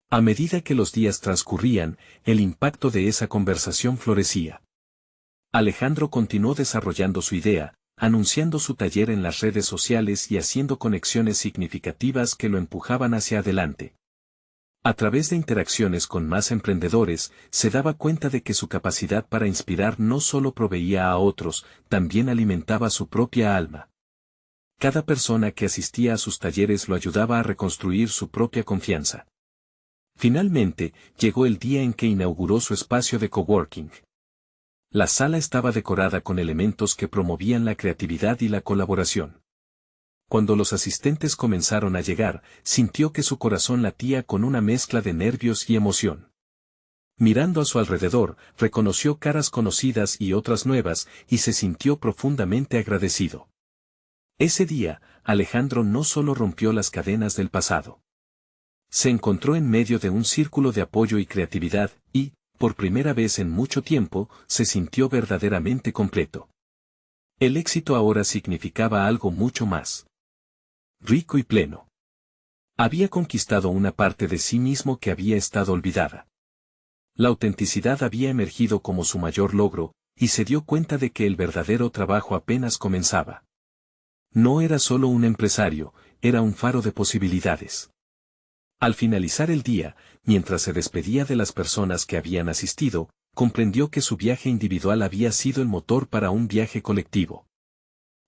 A medida que los días transcurrían, el impacto de esa conversación florecía. Alejandro continuó desarrollando su idea, anunciando su taller en las redes sociales y haciendo conexiones significativas que lo empujaban hacia adelante. A través de interacciones con más emprendedores, se daba cuenta de que su capacidad para inspirar no solo proveía a otros, también alimentaba su propia alma. Cada persona que asistía a sus talleres lo ayudaba a reconstruir su propia confianza. Finalmente, llegó el día en que inauguró su espacio de coworking. La sala estaba decorada con elementos que promovían la creatividad y la colaboración. Cuando los asistentes comenzaron a llegar, sintió que su corazón latía con una mezcla de nervios y emoción. Mirando a su alrededor, reconoció caras conocidas y otras nuevas, y se sintió profundamente agradecido. Ese día, Alejandro no solo rompió las cadenas del pasado. Se encontró en medio de un círculo de apoyo y creatividad, y, por primera vez en mucho tiempo, se sintió verdaderamente completo. El éxito ahora significaba algo mucho más rico y pleno. Había conquistado una parte de sí mismo que había estado olvidada. La autenticidad había emergido como su mayor logro, y se dio cuenta de que el verdadero trabajo apenas comenzaba. No era solo un empresario, era un faro de posibilidades. Al finalizar el día, mientras se despedía de las personas que habían asistido, comprendió que su viaje individual había sido el motor para un viaje colectivo.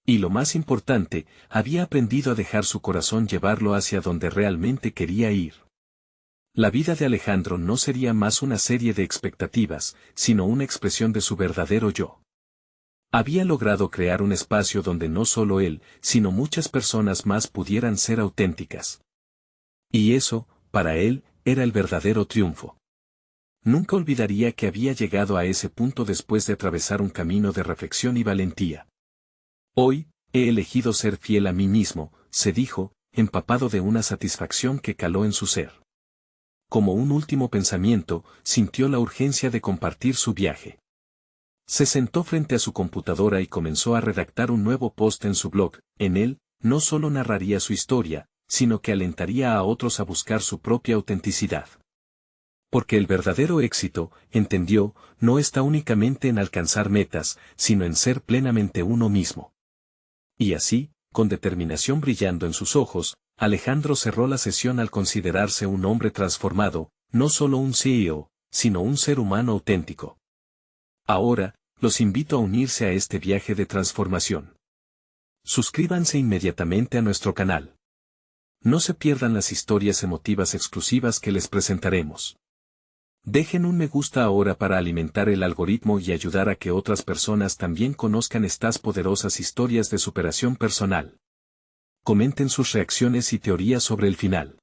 Y lo más importante, había aprendido a dejar su corazón llevarlo hacia donde realmente quería ir. La vida de Alejandro no sería más una serie de expectativas, sino una expresión de su verdadero yo. Había logrado crear un espacio donde no solo él, sino muchas personas más pudieran ser auténticas. Y eso, para él, era el verdadero triunfo. Nunca olvidaría que había llegado a ese punto después de atravesar un camino de reflexión y valentía. «Hoy, he elegido ser fiel a mí mismo», se dijo, empapado de una satisfacción que caló en su ser. como un último pensamiento, sintió la urgencia de compartir su viaje. Se sentó frente a su computadora y comenzó a redactar un nuevo post en su blog. En él, no solo narraría su historia, sino que alentaría a otros a buscar su propia autenticidad. Porque el verdadero éxito, entendió, no está únicamente en alcanzar metas, sino en ser plenamente uno mismo. Y así, con determinación brillando en sus ojos, Alejandro cerró la sesión al considerarse un hombre transformado, no solo un CEO, sino un ser humano auténtico. Ahora, los invito a unirse a este viaje de transformación. Suscríbanse inmediatamente a nuestro canal. No se pierdan las historias emotivas exclusivas que les presentaremos. Dejen un me gusta ahora para alimentar el algoritmo y ayudar a que otras personas también conozcan estas poderosas historias de superación personal. Comenten sus reacciones y teorías sobre el final.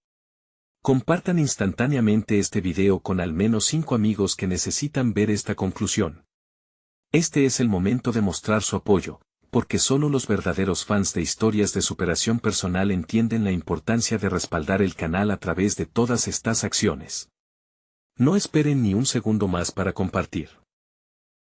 Compartan instantáneamente este video con al menos 5 amigos que necesitan ver esta conclusión. Este es el momento de mostrar su apoyo, porque solo los verdaderos fans de historias de superación personal entienden la importancia de respaldar el canal a través de todas estas acciones. No esperen ni un segundo más para compartir.